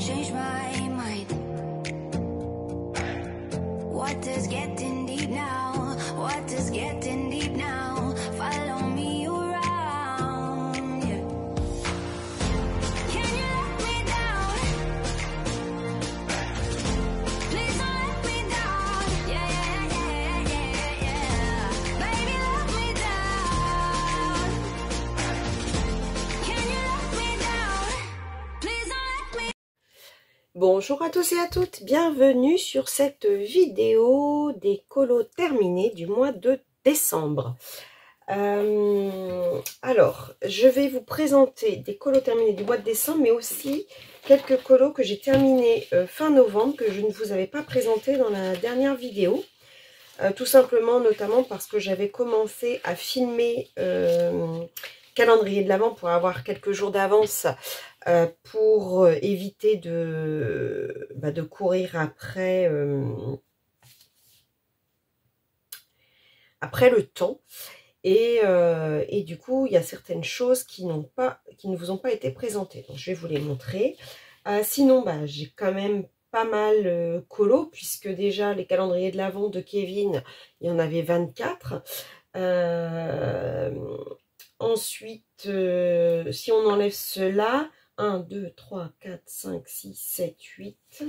change my mind. What does getting deep now? What does getting deep now? Follow me around, yeah. Can you let me down? Please don't let me down. Yeah, yeah, yeah, yeah, yeah. Baby, let me down. Can you let me down? Please don't let me. Bonjour à tous et à toutes, bienvenue sur cette vidéo des colos terminés du mois de décembre. Alors, je vais vous présenter des colos terminés du mois de décembre, mais aussi quelques colos que j'ai terminés fin novembre, que je ne vous avais pas présenté dans la dernière vidéo. Tout simplement, notamment parce que j'avais commencé à filmer calendrier de l'Avent pour avoir quelques jours d'avance pour éviter de courir après, après le temps. Et du coup, il y a certaines choses qui ne vous ont pas été présentées. Donc, je vais vous les montrer. Sinon, j'ai quand même pas mal colo, puisque déjà, les calendriers de l'Avent de Kevin, il y en avait 24. Ensuite, si on enlève cela, 1, 2, 3, 4, 5, 6, 7, 8,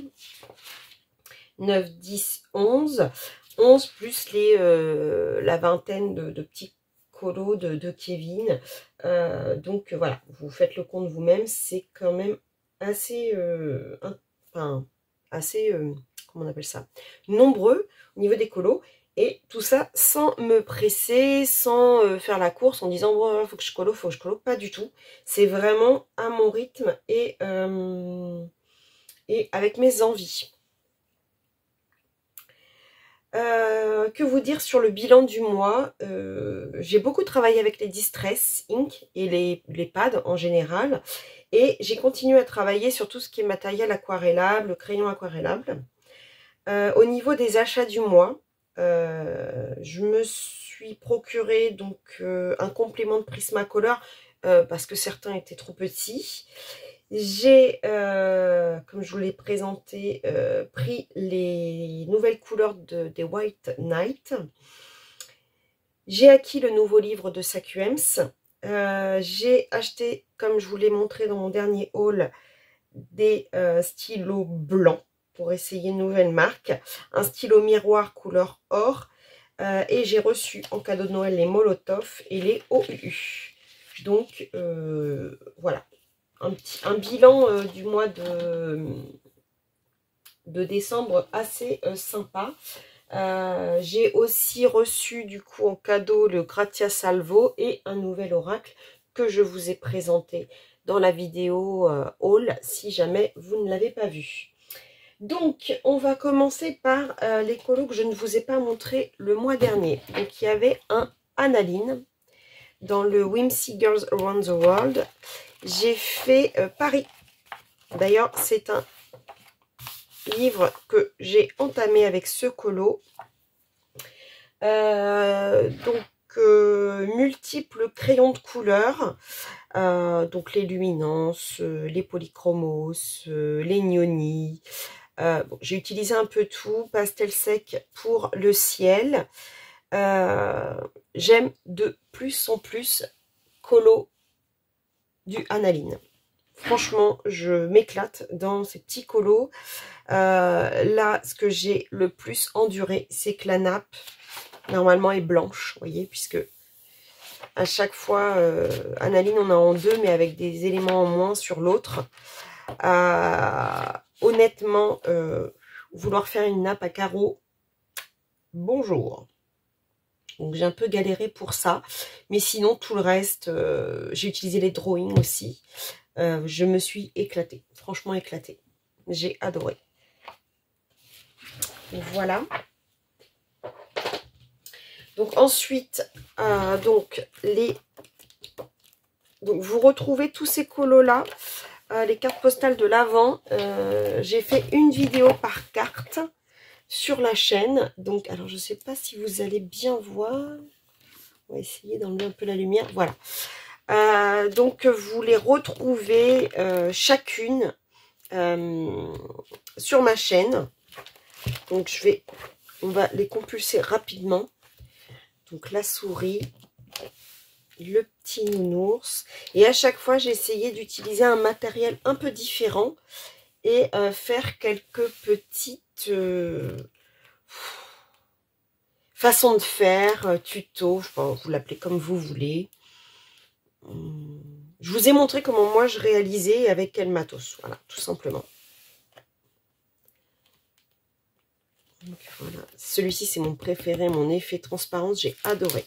9, 10, 11. 11 plus la vingtaine de petits colos de Kevin. Donc voilà, vous faites le compte vous-même. C'est quand même assez, comment on appelle ça, nombreux au niveau des colos. Et tout ça sans me presser, sans faire la course en disant oh, faut que je colo, pas du tout. C'est vraiment à mon rythme et avec mes envies. Que vous dire sur le bilan du mois? J'ai beaucoup travaillé avec les Distress Ink et les pads en général. Et j'ai continué à travailler sur tout ce qui est matériel aquarellable, crayon aquarellable. Au niveau des achats du mois, je me suis procuré donc un complément de Prismacolor parce que certains étaient trop petits. J'ai, comme je vous l'ai présenté, pris les nouvelles couleurs des White Night. J'ai acquis le nouveau livre de Sakuems. J'ai acheté, comme je vous l'ai montré dans mon dernier haul, des stylos blancs pour essayer une nouvelle marque. Un stylo miroir couleur or. Et j'ai reçu en cadeau de Noël les Molotov et les OUU. Donc, voilà. Un bilan du mois de décembre assez sympa. J'ai aussi reçu du coup en cadeau le Grazia Salvo et un nouvel oracle que je vous ai présenté dans la vidéo haul si jamais vous ne l'avez pas vu. Donc on va commencer par les colos que je ne vous ai pas montré le mois dernier. Donc il y avait un Analine dans le Whimsy Girls Around the World. J'ai fait Paris. D'ailleurs, c'est un livre que j'ai entamé avec ce colo. Multiples crayons de couleurs. Donc les luminances, les polychromos, les gnoni. Bon, j'ai utilisé un peu tout. Pastel sec pour le ciel. J'aime de plus en plus colo du Analine. Franchement, je m'éclate dans ces petits colos. Là, ce que j'ai le plus enduré, c'est que la nappe, normalement, est blanche, vous voyez, puisque à chaque fois, Analine, on a en deux, mais avec des éléments en moins sur l'autre. Honnêtement, vouloir faire une nappe à carreaux, bonjour. Donc j'ai un peu galéré pour ça, mais sinon tout le reste, j'ai utilisé les drawings aussi. Je me suis éclatée, franchement éclatée. J'ai adoré. Voilà. Donc ensuite, donc vous retrouvez tous ces colos là, les cartes postales de l'Avent. J'ai fait une vidéo par carte sur la chaîne. Donc, alors je sais pas si vous allez bien voir. On va essayer d'enlever un peu la lumière. Voilà. Donc vous les retrouvez chacune sur ma chaîne. Donc on va les compulser rapidement. Donc la souris, le petit nounours. Et à chaque fois, j'ai essayé d'utiliser un matériel un peu différent et faire quelques petites façons de faire, tutos, je pense, vous l'appelez comme vous voulez. Je vous ai montré comment moi je réalisais avec quel matos, voilà, tout simplement. Voilà. Celui-ci, c'est mon préféré, mon effet transparence, j'ai adoré.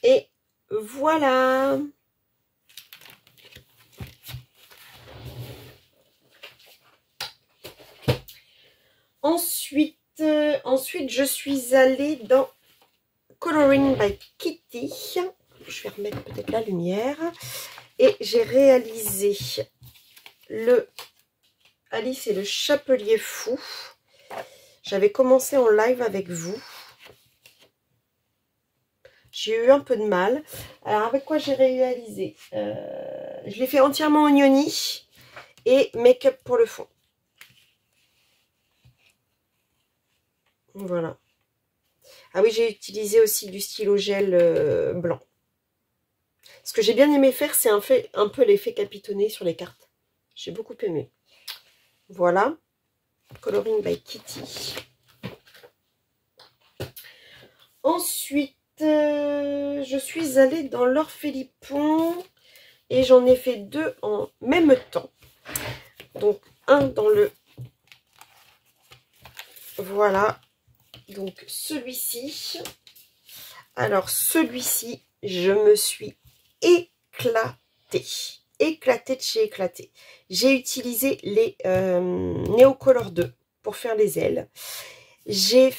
Et voilà. Ensuite, je suis allée dans Coloring by Kitty. Je vais remettre peut-être la lumière. Et j'ai réalisé le Alice et le Chapelier Fou. J'avais commencé en live avec vous. J'ai eu un peu de mal. Alors, avec quoi j'ai réalisé je l'ai fait entièrement en Yoni et make-up pour le fond. Voilà. Ah oui, j'ai utilisé aussi du stylo gel blanc. Ce que j'ai bien aimé faire, c'est un peu l'effet capitonné sur les cartes. J'ai beaucoup aimé. Voilà. Coloring by Kitty. Ensuite, je suis allée dans l'Orphelipon et j'en ai fait deux en même temps. Donc, un dans le... Voilà. Donc, celui-ci. Alors, celui-ci, je me suis éclatée. Éclatée de chez éclatée. J'ai utilisé les Neocolor 2 pour faire les ailes. J'ai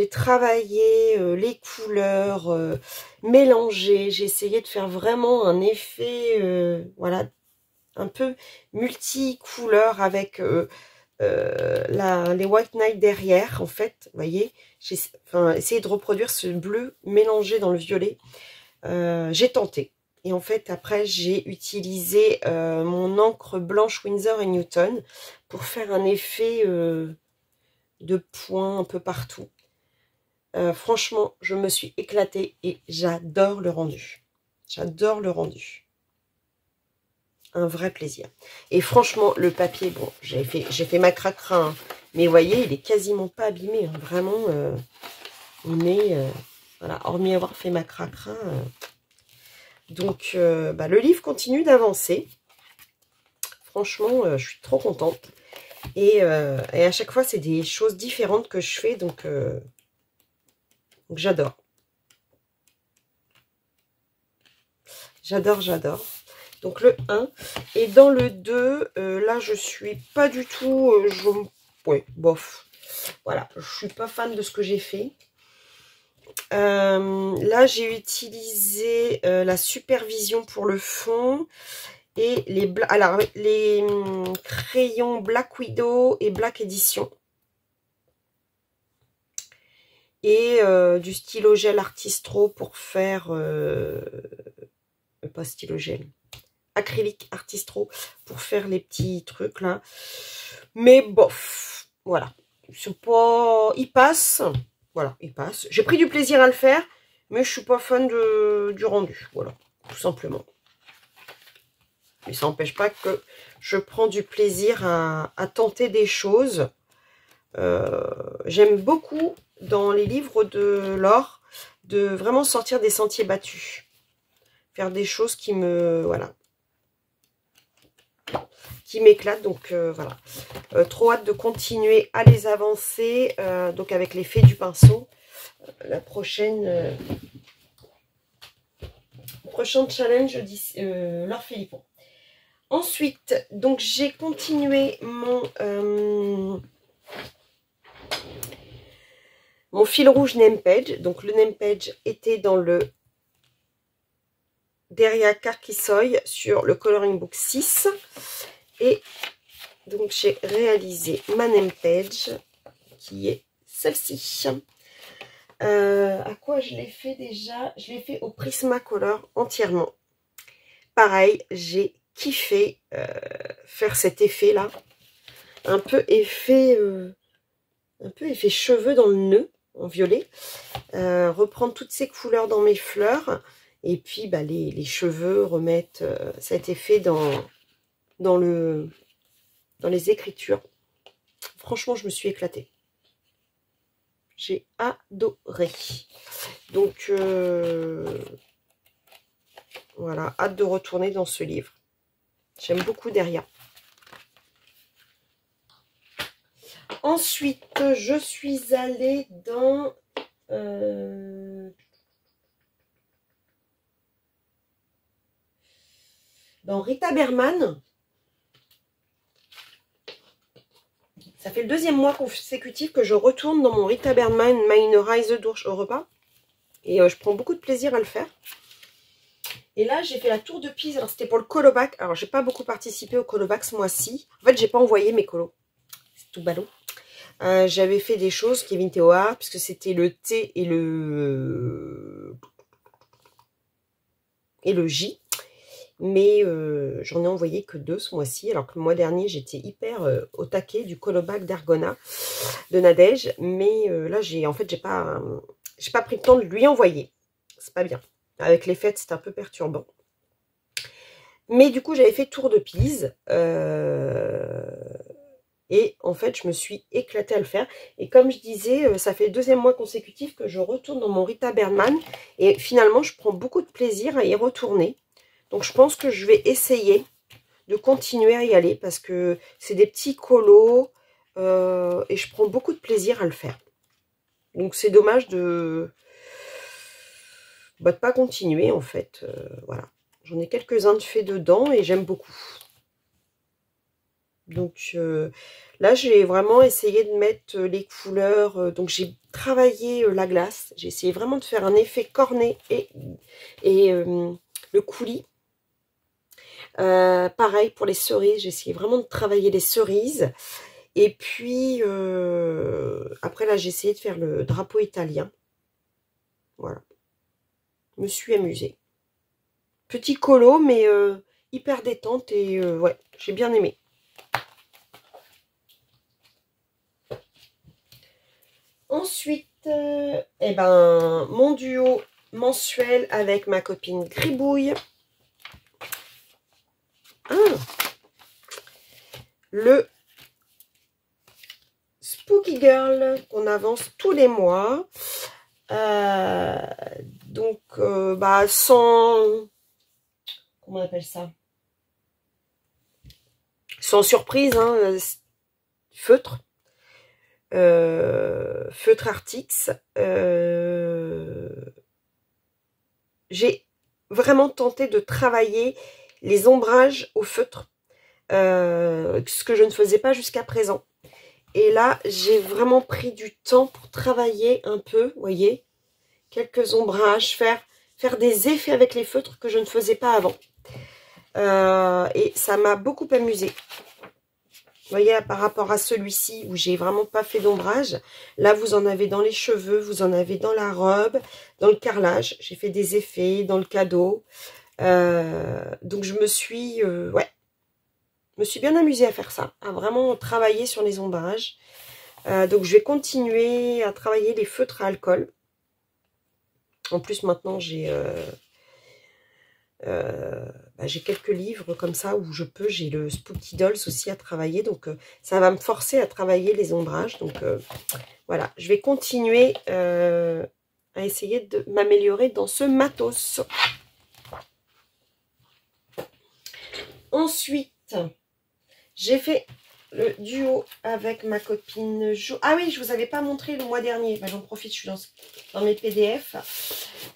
travaillé les couleurs, mélangé. J'ai essayé de faire vraiment un effet, voilà, un peu multicouleur avec les White Knight derrière, en fait. Vous voyez, j'ai essayé de reproduire ce bleu mélangé dans le violet. J'ai tenté. Et en fait, après, j'ai utilisé mon encre blanche Winsor & Newton pour faire un effet de points un peu partout. Franchement, je me suis éclatée et j'adore le rendu. J'adore le rendu. Un vrai plaisir. Et franchement, le papier, bon, j'ai fait ma cracra, hein, mais vous voyez, il est quasiment pas abîmé. Hein, vraiment, on est... voilà, hormis avoir fait ma cracra. Donc, le livre continue d'avancer. Franchement, je suis trop contente. Et à chaque fois, c'est des choses différentes que je fais. Donc j'adore. J'adore, j'adore. Donc le 1. Et dans le 2, là, je suis pas du tout... ouais, bof. Voilà, je suis pas fan de ce que j'ai fait. Là, j'ai utilisé la supervision pour le fond. Et les crayons Black Widow et Black Edition. Et du stylo gel Artistro pour faire... pas stylo gel. Acrylique Artistro pour faire les petits trucs là. Mais bof. Voilà. C'est pas... Il passe. Voilà, il passe. J'ai pris du plaisir à le faire. Mais je suis pas fan du rendu. Voilà, tout simplement. Mais ça n'empêche pas que je prends du plaisir à tenter des choses. J'aime beaucoup dans les livres de Laure de vraiment sortir des sentiers battus. faire des choses qui me... Voilà. Qui m'éclatent. Donc voilà. Trop hâte de continuer à les avancer. Donc avec l'effet du pinceau. La prochaine... prochain challenge, Laure Philippon. Ensuite, donc j'ai continué mon fil rouge name page. Donc le name page était dans le Deria Carquissoy sur le Coloring Book 6. Et donc j'ai réalisé ma name page qui est celle-ci. À quoi je l'ai fait déjà? Je l'ai fait au Prismacolor entièrement. Pareil, j'ai kiffé faire cet effet là, un peu effet cheveux dans le nœud en violet, reprendre toutes ces couleurs dans mes fleurs et puis bah, les cheveux remettre cet effet dans les écritures. Franchement, je me suis éclatée, j'ai adoré. Donc voilà, hâte de retourner dans ce livre. J'aime beaucoup Deria. Ensuite, je suis allée dans Rita Berman. Ça fait le deuxième mois consécutif que je retourne dans mon Rita Berman Meine Reise durch Europa. Et je prends beaucoup de plaisir à le faire. Et là, j'ai fait la tour de Pise. Alors, c'était pour le colobac. Alors, j'ai pas beaucoup participé au colobac ce mois-ci. En fait, j'ai pas envoyé mes colos. C'est tout ballot. J'avais fait des choses, Kevin Théoard, puisque c'était le T et le J. Mais j'en ai envoyé que 2 ce mois-ci. Alors que le mois dernier, j'étais hyper au taquet du colobac d'Argona de Nadège. Mais là, en fait, j'ai pas pris le temps de lui envoyer. C'est pas bien. Avec les fêtes, c'est un peu perturbant. Mais du coup, j'avais fait tour de Pise. Et en fait, je me suis éclatée à le faire. Et comme je disais, ça fait le deuxième mois consécutif que je retourne dans mon Rita Berman. Et finalement, je prends beaucoup de plaisir à y retourner. Donc, je pense que je vais essayer de continuer à y aller. Parce que c'est des petits colos. Et je prends beaucoup de plaisir à le faire. Donc, c'est dommage de pas continuer, en fait. Voilà. J'en ai quelques-uns de faits dedans et j'aime beaucoup. Donc là, j'ai vraiment essayé de mettre les couleurs. Donc j'ai travaillé la glace. J'ai essayé vraiment de faire un effet cornet et le coulis. Pareil pour les cerises. J'ai essayé vraiment de travailler les cerises. Et puis, après là, j'ai essayé de faire le drapeau italien. Voilà. Je me suis amusée. Petit colo, mais hyper détente. Et ouais, j'ai bien aimé. Ensuite, mon duo mensuel avec ma copine Gribouille. Le Spooky Girl qu'on avance tous les mois. Donc, sans... Comment on appelle ça? Sans surprise, hein, feutre. Feutre Artix. J'ai vraiment tenté de travailler les ombrages au feutre, ce que je ne faisais pas jusqu'à présent. Et là, j'ai vraiment pris du temps pour travailler un peu, vous voyez, quelques ombrages, faire des effets avec les feutres que je ne faisais pas avant. Et ça m'a beaucoup amusée. Vous voyez, par rapport à celui-ci où j'ai vraiment pas fait d'ombrage, là vous en avez dans les cheveux, vous en avez dans la robe, dans le carrelage. J'ai fait des effets dans le cadeau. Donc je me suis, bien amusée à faire ça, à vraiment travailler sur les ombrages. Donc je vais continuer à travailler les feutres à alcool. En plus maintenant j'ai quelques livres comme ça où j'ai le Spooky Dolls aussi à travailler, donc ça va me forcer à travailler les ombrages. Donc voilà, je vais continuer à essayer de m'améliorer dans ce matos. Ensuite, j'ai fait le duo avec ma copine Jo. Ah oui, je vous avais pas montré le mois dernier. Bah, j'en profite, je suis dans mes PDF.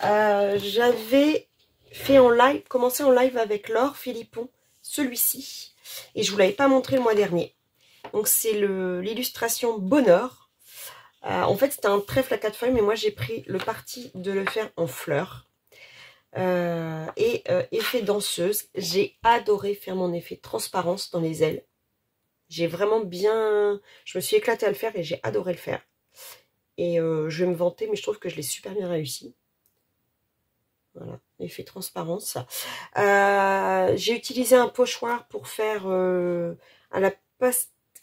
J'avais fait en live, commencé en live avec Laure Philippon, celui-ci. Et je vous l'avais pas montré le mois dernier. Donc c'est l'illustration Bonheur. En fait, c'était un trèfle à 4 feuilles, mais moi j'ai pris le parti de le faire en fleurs. Effet danseuse. J'ai adoré faire mon effet transparence dans les ailes. J'ai vraiment bien... Je me suis éclatée à le faire et j'ai adoré le faire. Et je vais me vanter, mais je trouve que je l'ai super bien réussi. Voilà, effet transparence. J'ai utilisé un pochoir pour faire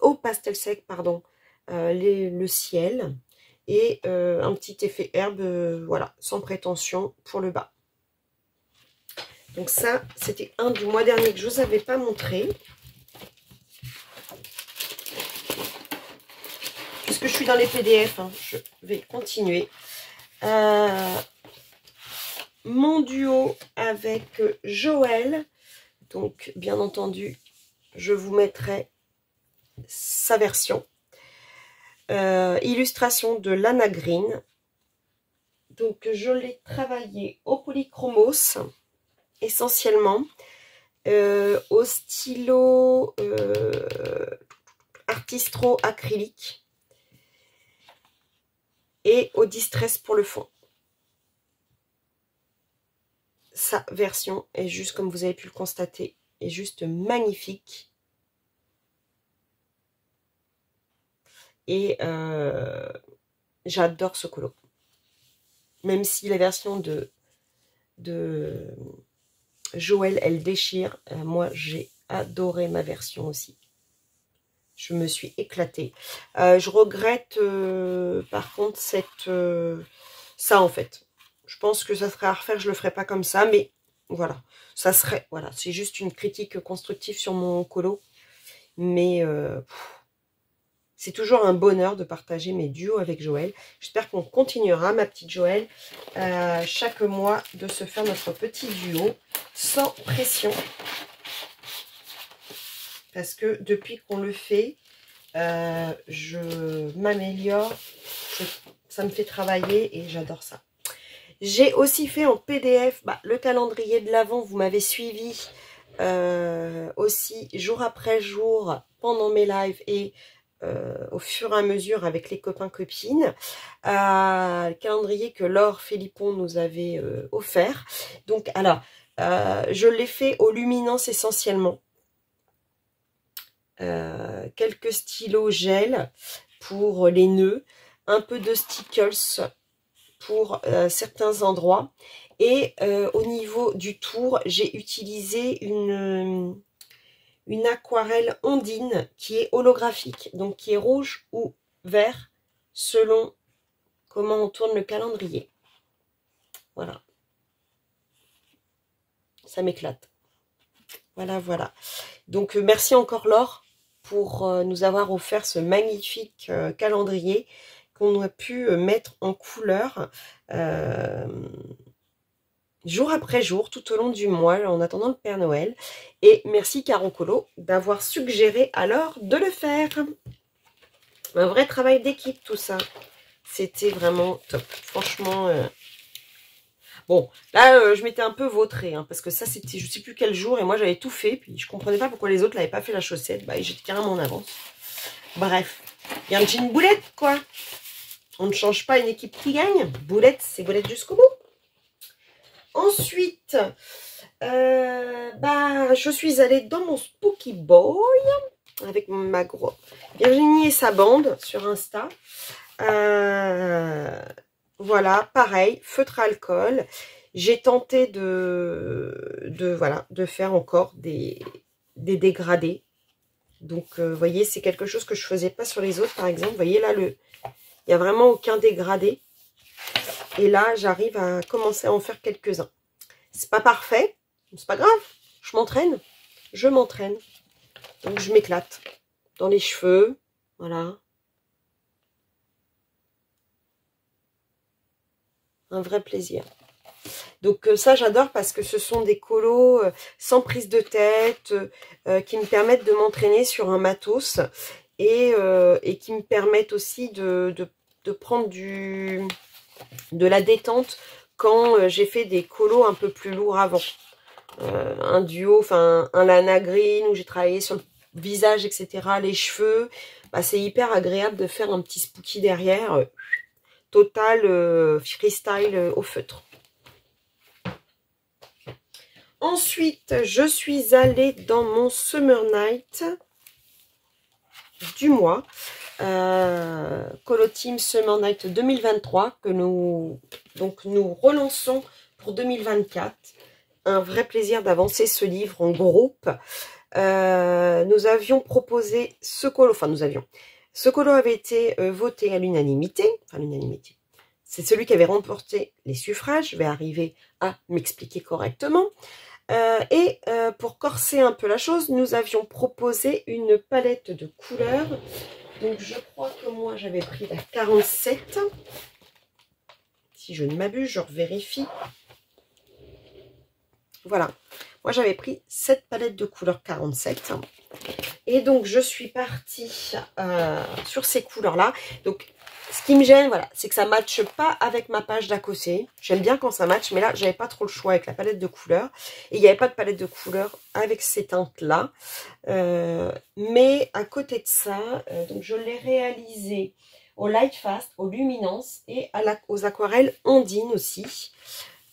au pastel sec, pardon, le ciel. Et un petit effet herbe, voilà, sans prétention pour le bas. Donc ça, c'était un du mois dernier que je ne vous avais pas montré. Puisque je suis dans les PDF, hein, je vais continuer. Mon duo avec Joël. Donc, bien entendu, je vous mettrai sa version. Illustration de Lana Green. Donc, je l'ai travaillé au polychromos, essentiellement. Au stylo Artistro acrylique. Et au distress pour le fond. Sa version est juste, comme vous avez pu le constater, est juste magnifique. Et j'adore ce colo. Même si la version de Joël, elle déchire, moi j'ai adoré ma version aussi. Je me suis éclatée. Je regrette par contre ça en fait. Je pense que ça serait à refaire, je le ferai pas comme ça, mais voilà. Ça serait, voilà, c'est juste une critique constructive sur mon colo. Mais c'est toujours un bonheur de partager mes duos avec Joël. J'espère qu'on continuera, ma petite Joël, chaque mois de se faire notre petit duo sans pression. Parce que depuis qu'on le fait, je m'améliore, ça me fait travailler et j'adore ça. J'ai aussi fait en PDF le calendrier de l'Avent, vous m'avez suivi aussi jour après jour pendant mes lives et au fur et à mesure avec les copains-copines. Le calendrier que Laure Philippon nous avait offert. Donc alors, je l'ai fait aux luminances essentiellement. Quelques stylos gel pour les nœuds, un peu de stickers pour certains endroits et au niveau du tour j'ai utilisé une aquarelle ondine qui est holographique, donc qui est rouge ou vert selon comment on tourne le calendrier. Voilà, ça m'éclate. Voilà. Donc merci encore Laure pour nous avoir offert ce magnifique calendrier qu'on a pu mettre en couleur jour après jour, tout au long du mois, en attendant le Père Noël. Et merci Caron Colo d'avoir suggéré alors de le faire. Un vrai travail d'équipe tout ça. C'était vraiment top. Franchement, bon, là je m'étais un peu vautrée, hein, parce que ça c'était je sais plus quel jour, et moi j'avais tout fait, puis je comprenais pas pourquoi les autres n'avaient pas fait la chaussette. J'étais carrément en avance. Bref, il y a un jean boulette quoi. On ne change pas une équipe qui gagne. Boulette, c'est boulette jusqu'au bout. Ensuite, je suis allée dans mon Spooky Boy avec ma grosse Virginie et sa bande sur Insta. Voilà, pareil, feutre à alcool. J'ai tenté de faire encore des dégradés. Donc, vous voyez, c'est quelque chose que je faisais pas sur les autres, par exemple. Vous voyez, là, il n'y a vraiment aucun dégradé. Et là, j'arrive à commencer à en faire quelques-uns. C'est pas parfait, c'est pas grave. Je m'entraîne. Donc, je m'éclate. Dans les cheveux, voilà. Un vrai plaisir. Donc ça j'adore parce que ce sont des colos sans prise de tête, qui me permettent de m'entraîner sur un matos et qui me permettent aussi de prendre de la détente quand j'ai fait des colos un peu plus lourds avant. Un duo, enfin un Lana Green où j'ai travaillé sur le visage, etc., les cheveux, bah, c'est hyper agréable de faire un petit spooky derrière, total freestyle au feutre. Ensuite, je suis allée dans mon Summer Night du mois, Colo Team Summer Night 2023, que nous relançons pour 2024. Un vrai plaisir d'avancer ce livre en groupe. Nous avions proposé ce colo, ce colo avait été voté à l'unanimité, c'est celui qui avait remporté les suffrages, je vais arriver à m'expliquer correctement. Pour corser un peu la chose, nous avions proposé une palette de couleurs. Donc je crois que moi j'avais pris la 47. Si je ne m'abuse, je vérifie. Voilà, moi j'avais pris cette palette de couleurs 47. Et donc je suis partie sur ces couleurs-là. Donc ce qui me gêne, voilà, c'est que ça ne matche pas avec ma page d'à côté. J'aime bien quand ça matche, mais là j'avais pas trop le choix avec la palette de couleurs. Et il n'y avait pas de palette de couleurs avec ces teintes-là. Mais à côté de ça, donc je l'ai réalisé au Light Fast, aux luminances et aux aquarelles ondines aussi.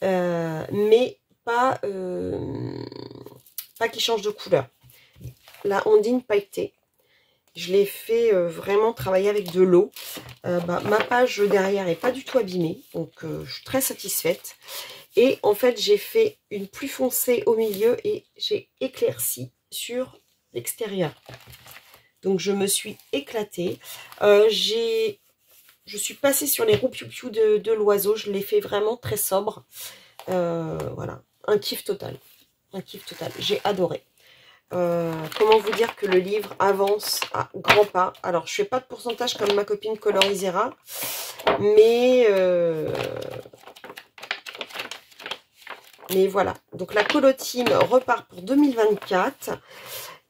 Mais pas qui change de couleur. La ondine pailletée, je l'ai fait vraiment travailler avec de l'eau. Ma page derrière n'est pas du tout abîmée, donc je suis très satisfaite. Et en fait, j'ai fait une plus foncée au milieu et j'ai éclairci sur l'extérieur. Donc je me suis éclatée. Je suis passée sur les roux piou-piou de l'oiseau. Je l'ai fait vraiment très sobre. Voilà, un kiff total. Un kiff total. J'ai adoré. Comment vous dire que le livre avance à grands pas. Alors, je fais pas de pourcentage comme ma copine Colorisera, mais voilà. Donc, la Colo Team repart pour 2024.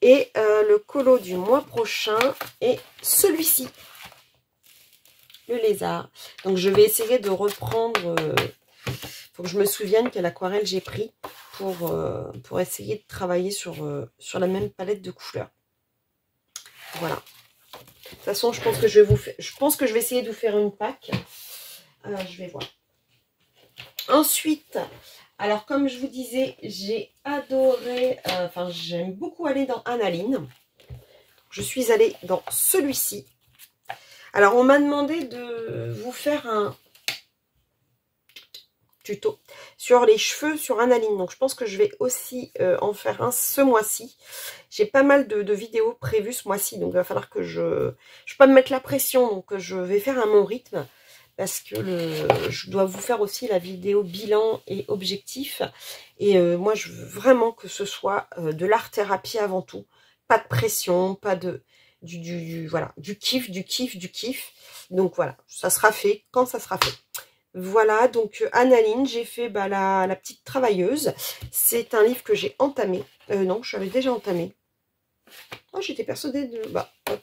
Et le colo du mois prochain est celui-ci. Le lézard. Donc, je vais essayer de reprendre... faut que je me souvienne quelle aquarelle j'ai pris pour essayer de travailler sur la même palette de couleurs. Voilà. De toute façon, je pense que je vais essayer de vous faire une pack. Je vais voir. Ensuite, alors comme je vous disais, j'ai adoré, j'aime beaucoup aller dans Analine. Je suis allée dans celui-ci. Alors, on m'a demandé de vous faire un tuto sur les cheveux sur Analine. Donc, je pense que je vais aussi en faire un ce mois-ci. J'ai pas mal de vidéos prévues ce mois-ci. Donc, il va falloir que je ne vais pas me mettre la pression. Donc, je vais faire à mon rythme. Parce que je dois vous faire aussi la vidéo bilan et objectif. Et moi, je veux vraiment que ce soit de l'art-thérapie avant tout. Pas de pression, pas de... voilà, du kiff. Donc, voilà, ça sera fait quand ça sera fait. Voilà, donc Analine, j'ai fait la petite travailleuse. C'est un livre que j'ai entamé. Non, je l'avais déjà entamé. Oh, j'étais persuadée de...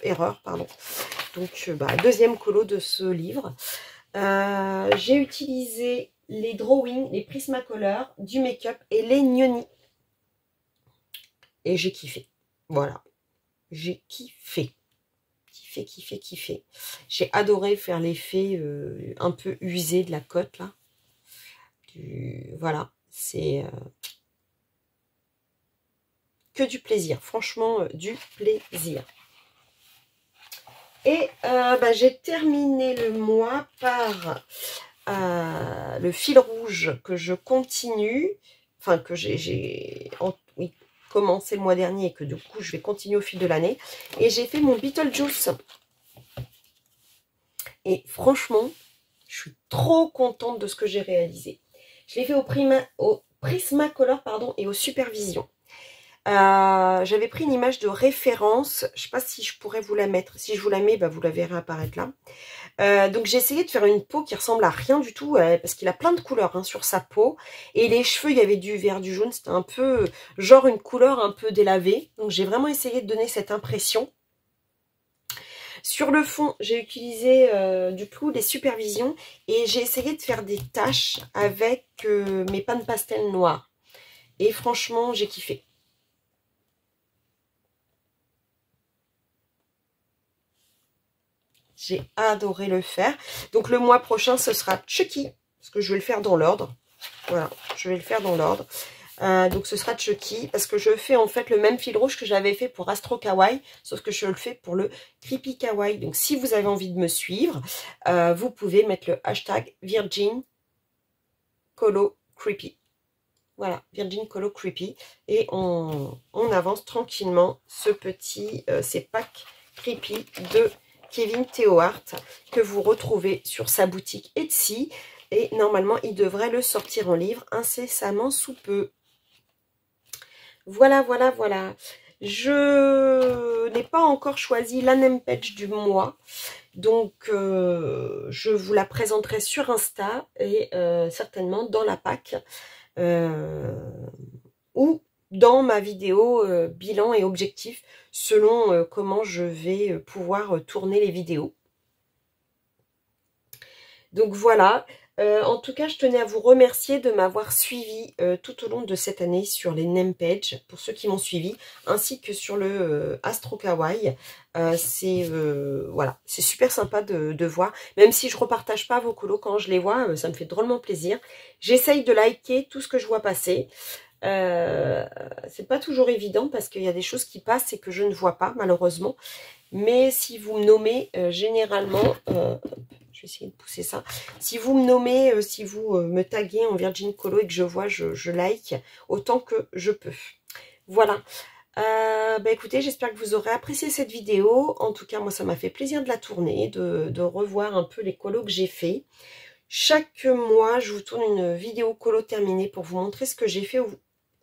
erreur, pardon. Donc, deuxième colo de ce livre. J'ai utilisé les drawings, les Prismacolor, du make-up et les Nioni. Et j'ai kiffé. Voilà. J'ai kiffé. Kiffé. J'ai adoré faire l'effet un peu usé de la cote là. Voilà, c'est que du plaisir. Franchement, du plaisir. Et j'ai terminé le mois par le fil rouge que je continue. Enfin, que j'ai commencé le mois dernier et que du coup je vais continuer au fil de l'année. Et j'ai fait mon Beetlejuice. Et franchement, je suis trop contente de ce que j'ai réalisé. Je l'ai fait au Prismacolor et aux Supervisions. J'avais pris une image de référence. Je ne sais pas si je pourrais vous la mettre. Si je vous la mets, vous la verrez apparaître là. Donc j'ai essayé de faire une peau qui ressemble à rien du tout, parce qu'il a plein de couleurs hein, sur sa peau. Et les cheveux, il y avait du vert, du jaune, c'était un peu genre une couleur un peu délavée. Donc j'ai vraiment essayé de donner cette impression. Sur le fond, j'ai utilisé du coup des supervisions et j'ai essayé de faire des taches avec mes pans pastel noirs. Et franchement, j'ai kiffé. J'ai adoré le faire. Donc le mois prochain, ce sera Chucky, parce que je vais le faire dans l'ordre. Voilà, je vais le faire dans l'ordre. Donc ce sera Chucky, parce que je fais en fait le même fil rouge que j'avais fait pour Astro Kawaii, sauf que je le fais pour le Creepy Kawaii. Donc si vous avez envie de me suivre, vous pouvez mettre le hashtag Virgin Colo Creepy. Voilà, Virgin Colo Creepy. Et on avance tranquillement ces packs Creepy de Kevin Theohart que vous retrouvez sur sa boutique Etsy. Et normalement, il devrait le sortir en livre incessamment sous peu. Voilà, voilà, voilà. Je n'ai pas encore choisi la name page du mois. Donc, je vous la présenterai sur Insta et certainement dans la PAC ou dans ma vidéo bilan et objectif selon comment je vais pouvoir tourner les vidéos. Donc voilà. En tout cas, je tenais à vous remercier de m'avoir suivi tout au long de cette année sur les name pages, pour ceux qui m'ont suivi, ainsi que sur le Astro Kawaii. Voilà, c'est super sympa de voir, même si je repartage pas vos colos quand je les vois, ça me fait drôlement plaisir. J'essaye de liker tout ce que je vois passer. C'est pas toujours évident parce qu'il y a des choses qui passent et que je ne vois pas malheureusement. Mais si vous me nommez généralement, je vais essayer de pousser ça. Si vous me nommez, si vous me taguez en Virgin Colo et que je vois, je like autant que je peux. Voilà. Bah écoutez, j'espère que vous aurez apprécié cette vidéo. En tout cas, moi, ça m'a fait plaisir de la tourner, de revoir un peu les colos que j'ai fait. Chaque mois, je vous tourne une vidéo colo terminée pour vous montrer ce que j'ai fait au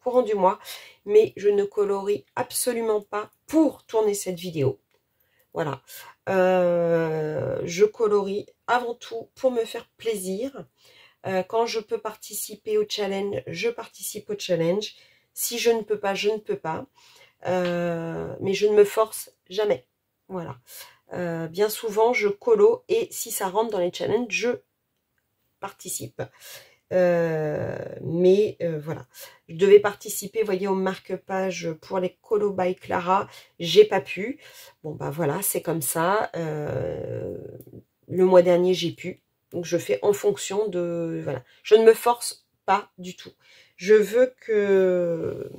courant du mois. Mais je ne colorie absolument pas pour tourner cette vidéo. Voilà. Je colorie avant tout pour me faire plaisir. Quand je peux participer au challenge, je participe au challenge. Si je ne peux pas, je ne peux pas. Mais je ne me force jamais. Voilà. Bien souvent, je colo et si ça rentre dans les challenges, je participe. Voilà, je devais participer, vous voyez, au marque-page pour les colos by Clara, j'ai pas pu. Bon bah voilà, c'est comme ça. Le mois dernier j'ai pu, donc je fais en fonction de, voilà, je ne me force pas du tout. Je veux que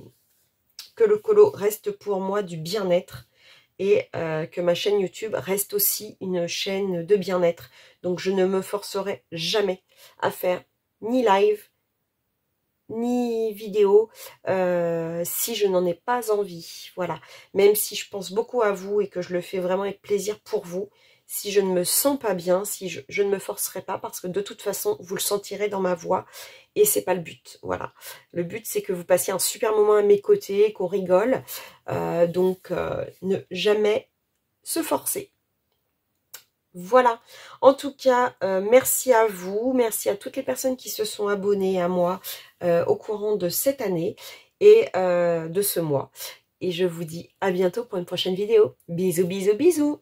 le colo reste pour moi du bien-être et que ma chaîne YouTube reste aussi une chaîne de bien-être. Donc je ne me forcerai jamais à faire ni live, ni vidéo, si je n'en ai pas envie. Voilà. Même si je pense beaucoup à vous et que je le fais vraiment avec plaisir pour vous, si je ne me sens pas bien, si je ne me forcerai pas, parce que de toute façon, vous le sentirez dans ma voix et c'est pas le but. Voilà. Le but, c'est que vous passiez un super moment à mes côtés, qu'on rigole. Donc, ne jamais se forcer. Voilà, en tout cas, merci à vous, merci à toutes les personnes qui se sont abonnées à moi au courant de cette année et de ce mois. Et je vous dis à bientôt pour une prochaine vidéo. Bisous, bisous, bisous.